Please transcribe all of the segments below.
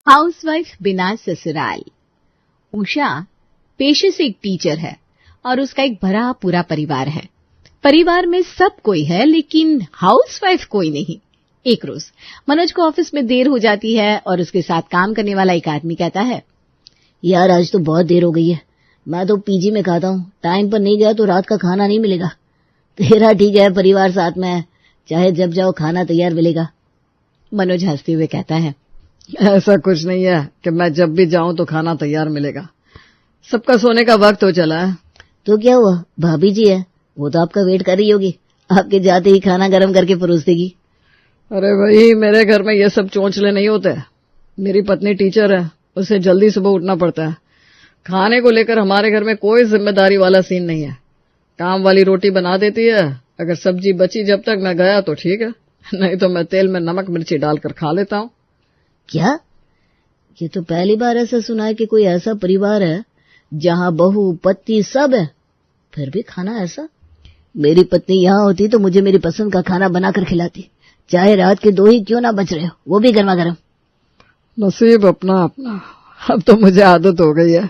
Housewife बिना ससुराल। उषा पेशे से एक टीचर है और उसका एक भरा पूरा परिवार है। परिवार में सब कोई है लेकिन हाउसवाइफ कोई नहीं। एक रोज मनोज को ऑफिस में देर हो जाती है और उसके साथ काम करने वाला एक आदमी कहता है, यार आज तो बहुत देर हो गई है, मैं तो पीजी में खाता हूँ, टाइम पर नहीं गया तो रात का खाना नहीं मिलेगा। तेरा ठीक है, परिवार साथ में है, चाहे जब जाओ खाना तैयार मिलेगा। मनोज हंसते हुए कहता है, ऐसा कुछ नहीं है कि मैं जब भी जाऊं तो खाना तैयार मिलेगा। सबका सोने का वक्त हो चला है। तो क्या हुआ, भाभी जी है, वो तो आपका वेट कर रही होगी, आपके जाते ही खाना गर्म करके परोस देगी। अरे भाई, मेरे घर में ये सब चोंचले नहीं होते। मेरी पत्नी टीचर है, उसे जल्दी सुबह उठना पड़ता है। खाने को लेकर हमारे घर में कोई जिम्मेदारी वाला सीन नहीं है। काम वाली रोटी बना देती है, अगर सब्जी बची जब तक मैं गया तो ठीक है, नहीं तो मैं तेल में नमक मिर्ची डालकर खा लेता हूँ। क्या? ये तो पहली बार ऐसा सुना है कि कोई ऐसा परिवार है जहाँ बहू पति सब है, फिर भी खाना ऐसा। मेरी पत्नी यहाँ होती तो मुझे मेरी पसंद का खाना बनाकर खिलाती, चाहे रात के 2 ही क्यों ना बच रहे हो, वो भी गर्मा गर्म। नसीब अपना अपना, अब तो मुझे आदत हो गई है।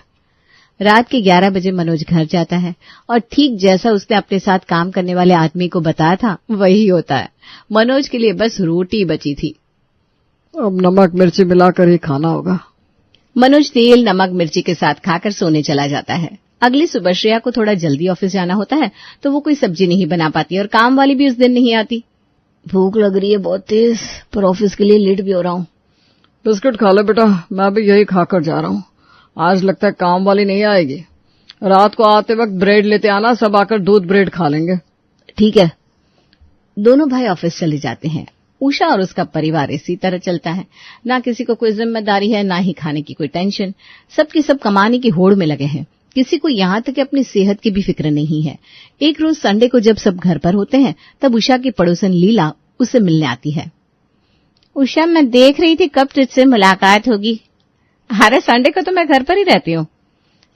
रात के 11 बजे मनोज घर जाता है और ठीक जैसा उसने अपने साथ काम करने वाले आदमी को बताया था वही होता है। मनोज के लिए बस रोटी बची थी। अब नमक मिर्ची मिलाकर ही खाना होगा। मनोज तेल नमक मिर्ची के साथ खाकर सोने चला जाता है। अगली सुबह श्रेया को थोड़ा जल्दी ऑफिस जाना होता है तो वो कोई सब्जी नहीं बना पाती और काम वाली भी उस दिन नहीं आती। भूख लग रही है बहुत तेज, पर ऑफिस के लिए लेट भी हो रहा हूँ। बिस्कुट खा लो बेटा, मैं भी यही खाकर जा रहा हूँ। आज लगता है काम वाली नहीं आएगी। रात को आते वक्त ब्रेड लेते आना, सब आकर दूध ब्रेड खा लेंगे। ठीक है। दोनों भाई ऑफिस चले जाते हैं। उषा और उसका परिवार इसी तरह चलता है। ना किसी को कोई जिम्मेदारी है, ना ही खाने की कोई टेंशन। सबके सब कमाने की होड़ में लगे हैं। किसी को यहाँ तक अपनी सेहत की भी फिक्र नहीं है। एक रोज संडे को जब सब घर पर होते हैं तब उषा की पड़ोसन लीला उससे मिलने आती है। उषा, मैं देख रही थी कब तुझसे मुलाकात होगी। अरे संडे को तो मैं घर पर ही रहती हूँ।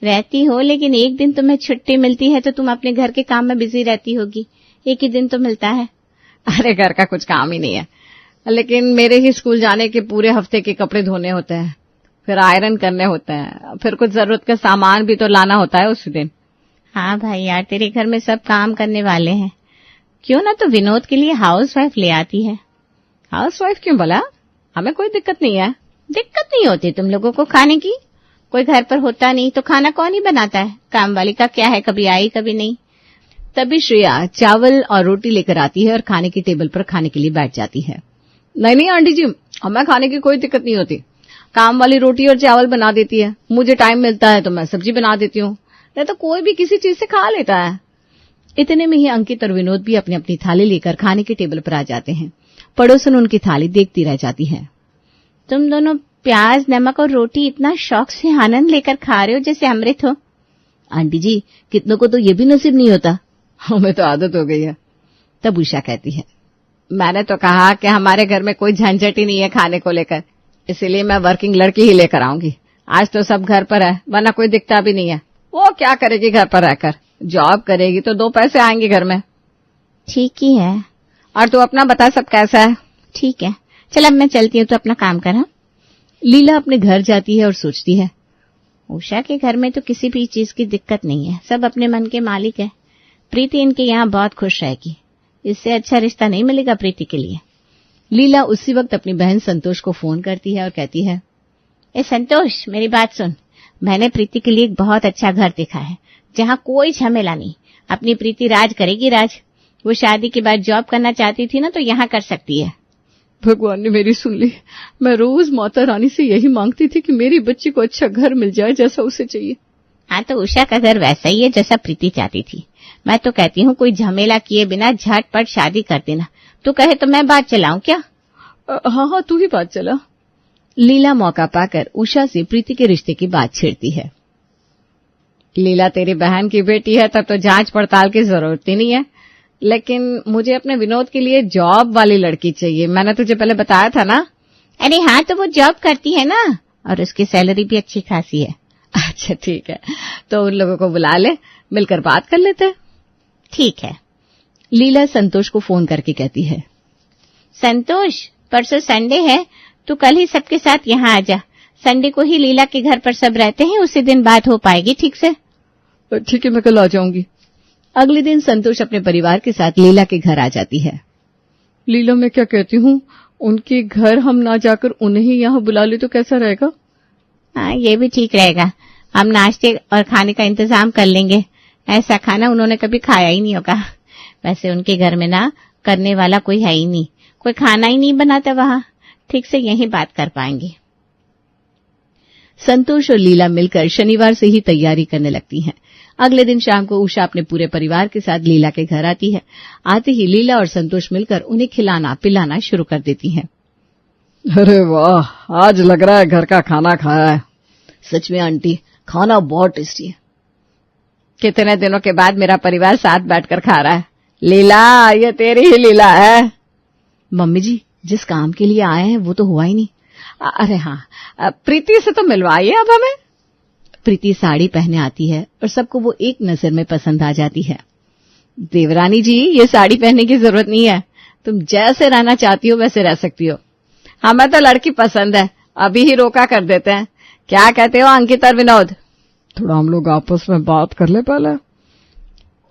रहती हो, लेकिन एक दिन तुम्हें छुट्टी मिलती है तो तुम अपने घर के काम में बिजी रहती होगी। एक ही दिन तो मिलता है। अरे घर का कुछ काम ही नहीं है, लेकिन मेरे ही स्कूल जाने के पूरे हफ्ते के कपड़े धोने होते हैं, फिर आयरन करने होते हैं, फिर कुछ जरूरत का सामान भी तो लाना होता है उस दिन। हाँ भाई यार, तेरे घर में सब काम करने वाले हैं, क्यों ना तो विनोद के लिए हाउसवाइफ ले आती है। हाउसवाइफ क्यों बोला? हमें कोई दिक्कत नहीं है। दिक्कत नहीं होती तुम लोगों को खाने की? कोई घर पर होता नहीं तो खाना कौन ही बनाता है? काम वाली का क्या है, कभी आई कभी नहीं। तभी श्रेया चावल और रोटी लेकर आती है और खाने की टेबल पर खाने के लिए बैठ जाती है। नहीं आंटी जी, हमें खाने की कोई दिक्कत नहीं होती। काम वाली रोटी और चावल बना देती है, मुझे टाइम मिलता है तो मैं सब्जी बना देती हूँ, नहीं तो कोई भी किसी चीज से खा लेता है। इतने में ही अंकित और विनोद भी अपनी अपनी थाली लेकर खाने की टेबल पर आ जाते हैं। पड़ोसन उनकी थाली देखती रह जाती है। तुम दोनों प्याज नमक और रोटी इतना शौक से आनंद लेकर खा रहे हो जैसे अमृत हो। आंटी जी, कितनों को तो ये भी नसीब नहीं होता। हमें तो आदत हो गई है। तब उषा कहती है, मैंने तो कहा कि हमारे घर में कोई झंझट ही नहीं है खाने को लेकर, इसीलिए मैं वर्किंग लड़की ही लेकर आऊंगी। आज तो सब घर पर है, वरना कोई दिखता भी नहीं है। वो क्या करेगी घर पर रहकर? जॉब करेगी तो 2 पैसे आएंगे घर में। ठीक ही है। और तू अपना बता, सब कैसा है? ठीक है, चल अब मैं चलती हूँ, तो अपना काम कर। हाँ? लीला अपने घर जाती है और सोचती है, उषा के घर में तो किसी भी चीज की दिक्कत नहीं है, सब अपने मन के मालिक है। प्रीति इनके यहाँ बहुत खुश रहेगी, इससे अच्छा रिश्ता नहीं मिलेगा प्रीति के लिए। लीला उसी वक्त अपनी बहन संतोष को फोन करती है और कहती है, ए संतोष, मेरी बात सुन, मैंने प्रीति के लिए एक बहुत अच्छा घर देखा है जहाँ कोई झमेला नहीं। अपनी प्रीति राज करेगी, राज। वो शादी के बाद जॉब करना चाहती थी ना, तो यहाँ कर सकती है। भगवान ने मेरी सुन ली। मैं रोज माता रानी से यही मांगती थी कि मेरी बच्ची को अच्छा घर मिल जाए जैसा उसे चाहिए। हाँ, तो उषा का घर वैसा ही है जैसा प्रीति चाहती थी। मैं तो कहती हूँ कोई झमेला किए बिना झटपट शादी कर देना। तू कहे तो मैं बात चलाऊं क्या? हाँ, तू ही बात चला। लीला मौका पाकर उषा से प्रीति के रिश्ते की बात छेड़ती है। लीला, तेरी बहन की बेटी है तब तो जांच पड़ताल की जरूरत ही नहीं है, लेकिन मुझे अपने विनोद के लिए जॉब वाली लड़की चाहिए। मैंने तुझे पहले बताया था ना। अरे हाँ, तो वो जॉब करती है ना, और उसकी सैलरी भी अच्छी खासी है। अच्छा ठीक है, तो उन लोगों को बुला ले, मिलकर बात कर लेते हैं। ठीक है। लीला संतोष को फोन करके कहती है, संतोष, परसों संडे है, तू कल ही सबके साथ यहाँ आ जा। संडे को ही लीला के घर पर सब रहते हैं, उसी दिन बात हो पाएगी ठीक से। ठीक है, मैं कल आ जाऊंगी। अगले दिन संतोष अपने परिवार के साथ लीला के घर आ जाती है। लीला, मैं क्या कहती हूँ, उनके घर हम ना जाकर उन्हें ही यहाँ बुला ले तो कैसा रहेगा? हाँ, ये भी ठीक रहेगा। हम नाश्ते और खाने का इंतजाम कर लेंगे। ऐसा खाना उन्होंने कभी खाया ही नहीं होगा। वैसे उनके घर में ना करने वाला कोई है ही नहीं, कोई खाना ही नहीं बनाता वहां। ठीक से यही बात कर पाएंगे। संतोष और लीला मिलकर शनिवार से ही तैयारी करने लगती हैं। अगले दिन शाम को उषा अपने पूरे परिवार के साथ लीला के घर आती है। आते ही लीला और संतोष मिलकर उन्हें खिलाना पिलाना शुरू कर देती हैं। अरे वाह, आज लग रहा है घर का खाना खाया है। सच में आंटी, खाना बहुत टेस्टी है। कितने दिनों के बाद मेरा परिवार साथ बैठकर खा रहा है। लीला, ये तेरी ही लीला है। मम्मी जी, जिस काम के लिए आए हैं वो तो हुआ ही नहीं। अरे हाँ, प्रीति से तो मिलवाइए अब हमें। प्रीति साड़ी पहने आती है और सबको वो एक नजर में पसंद आ जाती है। देवरानी जी, ये साड़ी पहनने की जरूरत नहीं है। तुम जैसे रहना चाहती हो वैसे रह सकती हो। हमें तो लड़की पसंद है, अभी ही रोका कर देते हैं। क्या कहते हो अंकित और विनोद? थोड़ा हम लोग आपस में बात कर ले पहले।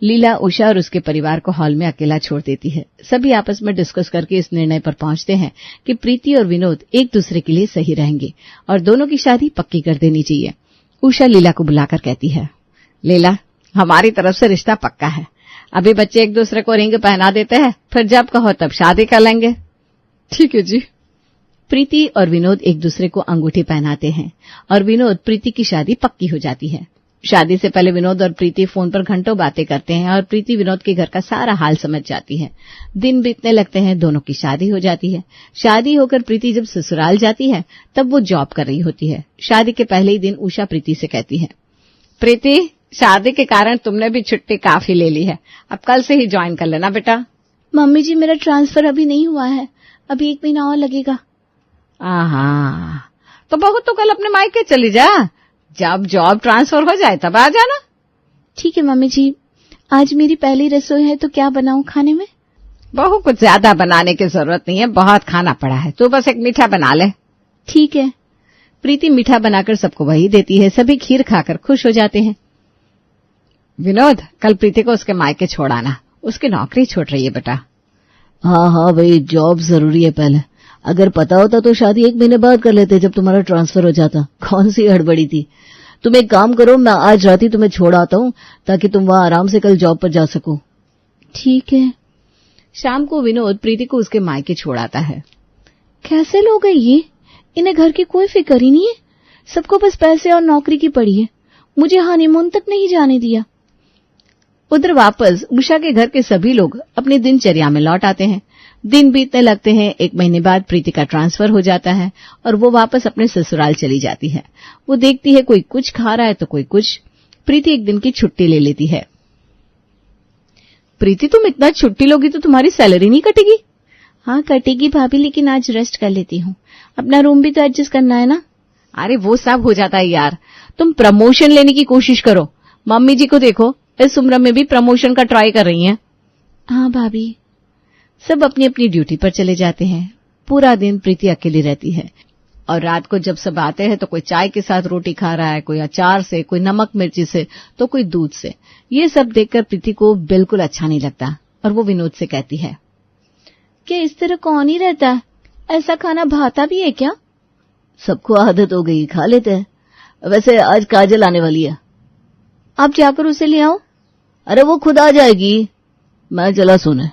लीला उषा और उसके परिवार को हॉल में अकेला छोड़ देती है। सभी आपस में डिस्कस करके इस निर्णय पर पहुंचते हैं कि प्रीति और विनोद एक दूसरे के लिए सही रहेंगे और दोनों की शादी पक्की कर देनी चाहिए। उषा लीला को बुलाकर कहती है, लीला, हमारी तरफ से रिश्ता पक्का है। अभी बच्चे एक दूसरे को रिंग पहना देते हैं, फिर जब कहो तब शादी कर लेंगे। ठीक है जी। प्रीति और विनोद एक दूसरे को अंगूठी पहनाते हैं और विनोद प्रीति की शादी पक्की हो जाती है। शादी से पहले विनोद और प्रीति फोन पर घंटों बातें करते हैं और प्रीति विनोद के घर का सारा हाल समझ जाती है। दिन बीतने लगते हैं, दोनों की शादी हो जाती है। शादी होकर प्रीति जब ससुराल जाती है तब वो जॉब कर रही होती है। शादी के पहले ही दिन उषा प्रीति से कहती है, प्रीति, शादी के कारण तुमने भी छुट्टी काफी ले ली है, अब कल से ही ज्वाइन कर लेना बेटा। मम्मी जी, मेरा ट्रांसफर अभी नहीं हुआ है, अभी 1 महीना और लगेगा। आहा, तो बहू तो कल अपने मायके चली जा, जब जॉब ट्रांसफर हो जाए तब आ जाना। ठीक है मम्मी जी। आज मेरी पहली रसोई है तो क्या बनाऊं खाने में? बहू, कुछ ज्यादा बनाने की जरूरत नहीं है, बहुत खाना पड़ा है, तू बस एक मीठा बना ले। ठीक है। प्रीति मीठा बनाकर सबको वही देती है। सभी खीर खाकर खुश हो जाते हैं। विनोद, कल प्रीति को उसके मायके छोड़ आना, उसकी नौकरी छूट रही है बेटा। हाँ हाँ भाई, जॉब जरूरी है पहले। अगर पता होता तो शादी 1 महीने बाद कर लेते जब तुम्हारा ट्रांसफर हो जाता। कौन सी हड़बड़ी थी। तुम एक काम करो, मैं आज रात ही तुम्हें छोड़ आता हूँ ताकि तुम वहां आराम से कल जॉब पर जा सको। ठीक है। शाम को विनोद प्रीति को उसके मायके छोड़ आता है। कैसे लोग हैं ये, इन्हें घर की कोई फिक्र ही नहीं है। सबको बस पैसे और नौकरी की पड़ी है, मुझे हनीमून तक नहीं जाने दिया। उधर वापस उषा के घर के सभी लोग अपनी दिनचर्या में लौट आते हैं। दिन बीतने लगते हैं। 1 महीने बाद प्रीति का ट्रांसफर हो जाता है और वो वापस अपने ससुराल चली जाती है। वो देखती है कोई कुछ खा रहा है तो कोई कुछ। प्रीति एक दिन की छुट्टी ले लेती है। प्रीति, तुम इतना छुट्टी लोगी तो तुम्हारी सैलरी नहीं कटेगी? हाँ कटेगी भाभी, लेकिन आज रेस्ट कर लेती हूँ, अपना रूम भी तो एडजस्ट करना है ना। अरे वो सब हो जाता है यार, तुम प्रमोशन लेने की कोशिश करो। मम्मी जी को देखो, इस उम्र में भी प्रमोशन का ट्राई कर रही हैं। हाँ भाभी। सब अपनी अपनी ड्यूटी पर चले जाते हैं। पूरा दिन प्रीति अकेली रहती है और रात को जब सब आते हैं तो कोई चाय के साथ रोटी खा रहा है, कोई अचार से, कोई नमक मिर्ची से, तो कोई दूध से। ये सब देखकर प्रीति को बिल्कुल अच्छा नहीं लगता और वो विनोद से कहती है, क्या इस तरह कौन ही रहता है? ऐसा खाना भाता भी है क्या? सबको आदत हो गई, खा लेते हैं। वैसे आज काजल आने वाली है, आप जाकर उसे ले आओ। अरे वो खुद आ जाएगी, मैं चला सोने।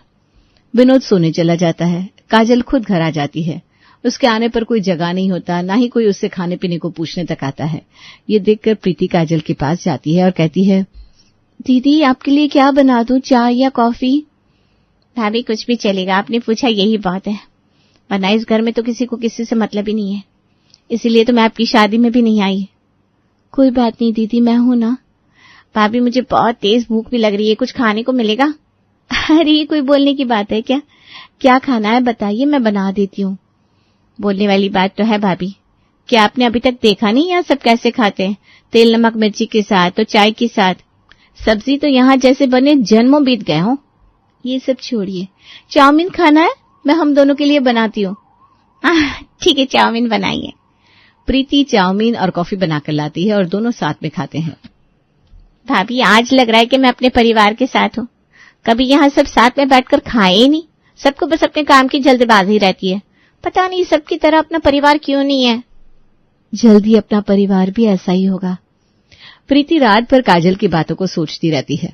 विनोद सोने चला जाता है। काजल खुद घर आ जाती है। उसके आने पर कोई जगह नहीं होता, ना ही कोई उससे खाने पीने को पूछने तक आता है। ये देखकर प्रीति काजल के पास जाती है और कहती है, दीदी आपके लिए क्या बना दूं, चाय या कॉफी? भाभी कुछ भी चलेगा, आपने पूछा यही बात है, वरना इस घर में तो किसी को किसी से मतलब ही नहीं है, इसीलिए तो मैं आपकी शादी में भी नहीं आई। कोई बात नहीं दीदी, मैं हूं ना। भाभी मुझे बहुत तेज भूख भी लग रही है, कुछ खाने को मिलेगा? अरे ये कोई बोलने की बात है क्या? क्या खाना है बताइए, मैं बना देती हूँ। बोलने वाली बात तो है भाभी, क्या आपने अभी तक देखा नहीं यहाँ सब कैसे खाते हैं, तेल नमक मिर्ची के साथ तो चाय के साथ। सब्जी तो यहाँ जैसे बने जन्मों बीत गए हों। ये सब छोड़िए, चाउमीन खाना है, मैं हम दोनों के लिए बनाती हूँ। ठीक है, चाउमीन बनाइए। प्रीति चाउमीन और कॉफी बनाकर लाती है और दोनों साथ में खाते हैं। भाभी, आज लग रहा है कि मैं अपने परिवार के साथ हूँ। कभी यहाँ सब साथ में बैठकर खाए ही नहीं। सबको बस अपने काम की जल्दबाजी रहती है। पता नहीं सबकी तरह अपना परिवार क्यों नहीं है। जल्दी अपना परिवार भी ऐसा ही होगा। प्रीति रात भर काजल की बातों को सोचती रहती है।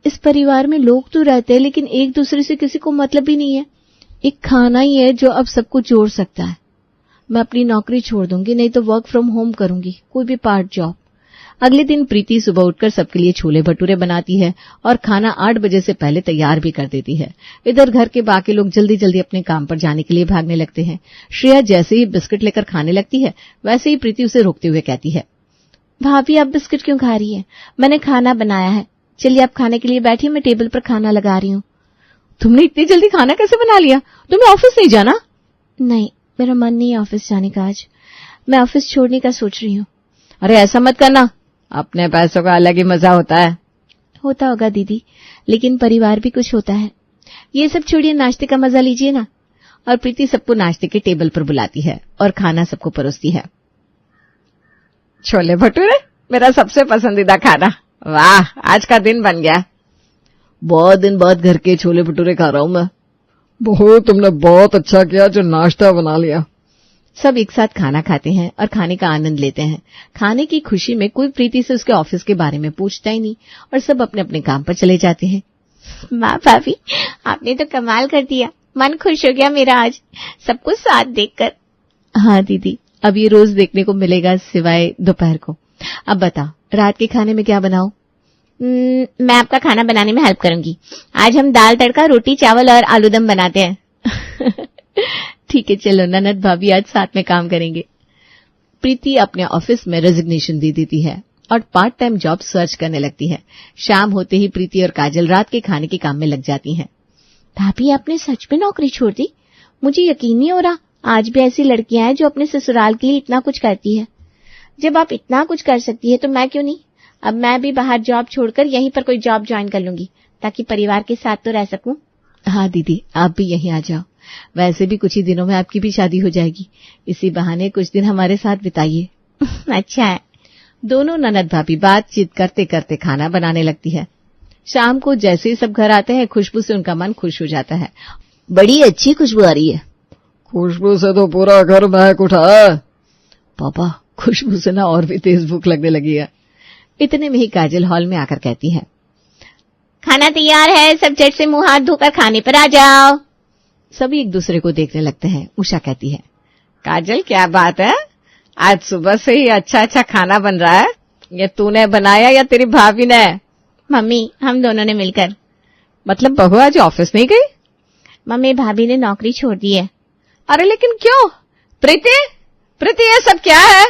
इस परिवार में लोग तो रहते हैं, लेकिन एक दूसरे से किसी को मतलब ही नहीं है। एक खाना ही है जो अब सबको जोड़ सकता है। मैं अपनी नौकरी छोड़ दूंगी, नहीं तो वर्क फ्रॉम होम करूंगी, कोई भी पार्ट जॉब। अगले दिन प्रीति सुबह उठकर सबके लिए छोले भटूरे बनाती है और खाना 8 बजे से पहले तैयार भी कर देती है। इधर घर के बाकी लोग जल्दी जल्दी अपने काम पर जाने के लिए भागने लगते हैं। श्रेया जैसे ही बिस्किट लेकर खाने लगती है, वैसे ही प्रीति उसे रोकते हुए कहती है, भाभी, आप बिस्किट क्यों खा रही है? मैंने खाना बनाया है। चलिए आप खाने के लिए बैठिए, मैं टेबल पर खाना लगा रही हूँ। तुमने इतनी जल्दी खाना कैसे बना लिया? तुम्हें ऑफिस नहीं जाना? नहीं, मेरा मन नहीं है ऑफिस जाने का आज। मैं ऑफिस छोड़ने का सोच रही हूँ। अरे ऐसा मत करना, अपने पैसों का अलग ही मजा होता है। होता होगा दीदी, लेकिन परिवार भी कुछ होता है। ये सब छोड़िए, नाश्ते का मजा लीजिए ना। और प्रीति सबको नाश्ते के टेबल पर बुलाती है और खाना सबको परोसती है। छोले भटूरे मेरा सबसे पसंदीदा खाना। वाह, आज का दिन बन गया। बहुत दिन बाद घर के छोले भटूरे खा रहा हूं मैं। तुमने बहुत अच्छा किया जो नाश्ता बना लिया। सब एक साथ खाना खाते हैं और खाने का आनंद लेते हैं। खाने की खुशी में कोई प्रीति से उसके ऑफिस के बारे में पूछता ही नहीं और सब अपने अपने काम पर चले जाते हैं। वाह भाभी, आपने तो कमाल कर दिया। मन खुश हो गया मेरा आज सबको साथ देखकर। हाँ दीदी, अब ये रोज देखने को मिलेगा सिवाय दोपहर को। अब बता, रात के खाने में क्या बनाऊं? मैं आपका खाना बनाने में हेल्प करूंगी। आज हम दाल तड़का, रोटी चावल और आलूदम बनाते हैं। ठीक है, चलो ननद भाभी आज साथ में काम करेंगे। प्रीति अपने ऑफिस में रेजिग्नेशन दे देती है और पार्ट टाइम जॉब सर्च करने लगती है। शाम होते ही प्रीति और काजल रात के खाने के काम में लग जाती हैं। भाभी, आपने सच में नौकरी छोड़ दी? मुझे यकीन नहीं हो रहा। आज भी ऐसी लड़कियां हैं जो अपने ससुराल के लिए इतना कुछ करती है। जब आप इतना कुछ कर सकती है तो मैं क्यों नहीं? अब मैं भी बाहर जॉब छोड़कर यहीं पर कोई जॉब ज्वाइन कर लूंगी ताकि परिवार के साथ तो रह सकूं। हाँ दीदी, आप भी यहीं आ जाओ। वैसे भी कुछ ही दिनों में आपकी भी शादी हो जाएगी। इसी बहाने कुछ दिन हमारे साथ बिताइए। अच्छा है। दोनों ननद भाभी बातचीत करते करते खाना बनाने लगती है। शाम को जैसे ही सब घर आते हैं, खुशबू से उनका मन खुश हो जाता है। बड़ी अच्छी खुशबू आ रही है। खुशबू से तो पूरा घर महक उठा है। पापा, खुशबू से ना और भी तेज भूख लगने लगी है। इतने में ही काजल हॉल में आकर कहती है, खाना तैयार है, सब झट से मुंह हाथ धोकर खाने पर आ जाओ। सभी एक दूसरे को देखने लगते हैं। उषा कहती है, काजल क्या बात है, आज सुबह से ही अच्छा अच्छा खाना बन रहा है। ये तूने बनाया या तेरी भाभी ने? मम्मी, हम दोनों ने मिलकर। मतलब बहू आज ऑफिस नहीं गई? मम्मी, भाभी ने नौकरी छोड़ दी है। अरे लेकिन क्यों? प्रीति, ये सब क्या है?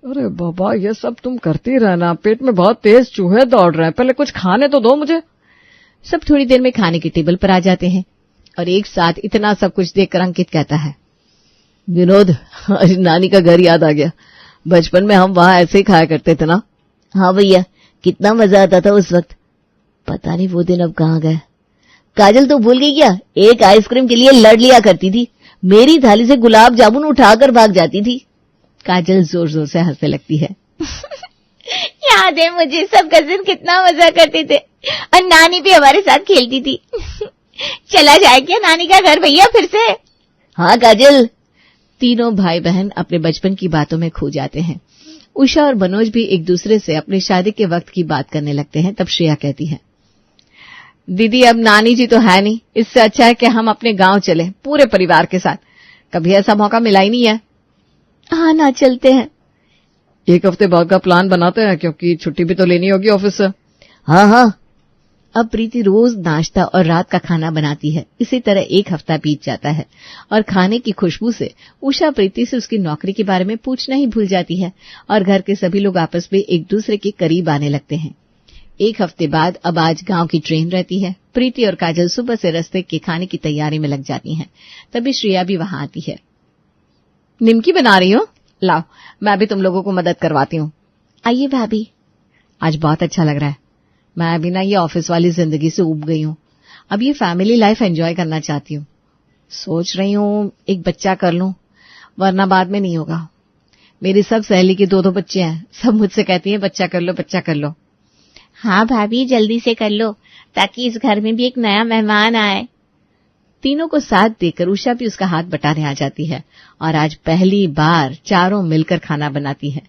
अरे बाबा, ये सब तुम करती रहना। पेट में बहुत तेज चूहे दौड़ रहे हैं, पहले कुछ खाने तो दो मुझे। सब थोड़ी देर में खाने के टेबल पर आ जाते हैं और एक साथ इतना सब कुछ देखकर अंकित कहता है, विनोद, आज नानी का घर याद आ गया। बचपन में हम वहां ऐसे ही खाया करते थे ना। हाँ भैया, कितना मजा आता था उस वक्त। पता नहीं वो दिन अब कहाँ गए। काजल तो भूल गई क्या? एक आइसक्रीम के लिए लड़ लिया करती थी। मेरी थाली से गुलाब जामुन उठाकर भाग जाती थी। काजल जोर जोर से हंसने लगती है। याद है मुझे, सब कजिन कितना मजा करते थे और नानी भी हमारे साथ खेलती थी। चला जाए क्या नानी का घर भैया फिर से? हाँ काजल। तीनों भाई बहन अपने बचपन की बातों में खो जाते हैं। उषा और मनोज भी एक दूसरे से अपने शादी के वक्त की बात करने लगते हैं। तब श्रेया कहती है, दीदी अब नानी जी तो है नहीं, इससे अच्छा है कि हम अपने गांव चले पूरे परिवार के साथ। कभी ऐसा मौका मिला ही नहीं है। हाँ ना, चलते हैं। 1 हफ्ते बाद का प्लान बनाते हैं, क्योंकि छुट्टी भी तो लेनी होगी ऑफिस से। हाँ हाँ। अब प्रीति रोज नाश्ता और रात का खाना बनाती है। इसी तरह 1 हफ्ता बीत जाता है और खाने की खुशबू से उषा प्रीति से उसकी नौकरी के बारे में पूछना ही भूल जाती है और घर के सभी लोग आपस में एक दूसरे के करीब आने लगते हैं। 1 हफ्ते बाद अब आज गांव की ट्रेन रहती है। प्रीति और काजल सुबह से रास्ते के खाने की तैयारी में लग जाती हैं। तभी श्रेया भी वहां आती है। निमकी बना रही हूँ, लाओ मैं भी तुम लोगों को मदद करवाती हूँ। आइए भाभी। आज बहुत अच्छा लग रहा है। मैं अभी ना ये ऑफिस वाली जिंदगी से ऊब गई हूँ। अब ये फैमिली लाइफ एंजॉय करना चाहती हूँ। सोच रही हूँ एक बच्चा कर लूं, वरना बाद में नहीं होगा। मेरी सब सहेली के 2-2 बच्चे हैं, सब मुझसे कहती हैं बच्चा कर लो, बच्चा कर लो। हाँ भाभी, जल्दी से कर लो ताकि इस घर में भी एक नया मेहमान आए। तीनों को साथ देकर उषा भी उसका हाथ बटाने आ जाती है और आज पहली बार चारों मिलकर खाना बनाती है।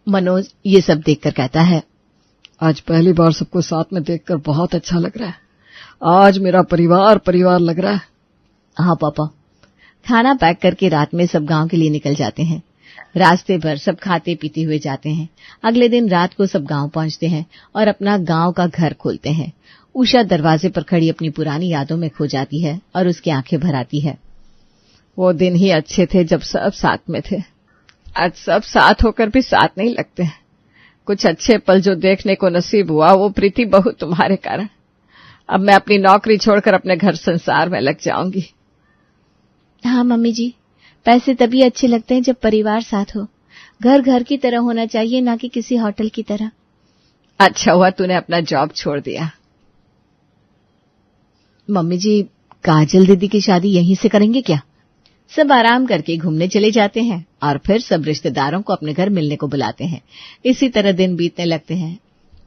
मनोज ये सब देखकर कहता है, आज पहली बार सबको साथ में देखकर बहुत अच्छा लग रहा है। आज मेरा परिवार लग रहा है। हाँ पापा। खाना पैक करके रात में सब गांव के लिए निकल जाते हैं। रास्ते भर सब खाते पीते हुए जाते हैं। अगले दिन रात को सब गांव पहुंचते हैं और अपना गांव का घर खोलते हैं। उषा दरवाजे पर खड़ी अपनी पुरानी यादों में खो जाती है और उसकी आंखें भर आती है। वो दिन ही अच्छे थे जब सब साथ में थे। आज सब साथ होकर भी साथ नहीं लगते हैं। कुछ अच्छे पल जो देखने को नसीब हुआ वो प्रीति बहू तुम्हारे कारण। अब मैं अपनी नौकरी छोड़कर अपने घर संसार में लग जाऊंगी। हाँ मम्मी जी, पैसे तभी अच्छे लगते हैं जब परिवार साथ हो। घर घर की तरह होना चाहिए, ना कि किसी होटल की तरह। अच्छा हुआ तूने अपना जॉब छोड़ दिया। मम्मी जी, काजल दीदी की शादी यहीं से करेंगे क्या? सब आराम करके घूमने चले जाते हैं और फिर सब रिश्तेदारों को अपने घर मिलने को बुलाते हैं। इसी तरह दिन बीतने लगते हैं।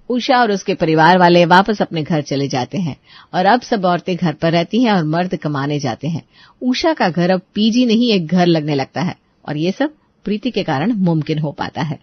उषा और उसके परिवार वाले वापस अपने घर चले जाते हैं और अब सब औरतें घर पर रहती हैं और मर्द कमाने जाते हैं। उषा का घर अब पीजी नहीं एक घर लगने लगता है और ये सब प्रीति के कारण मुमकिन हो पाता है।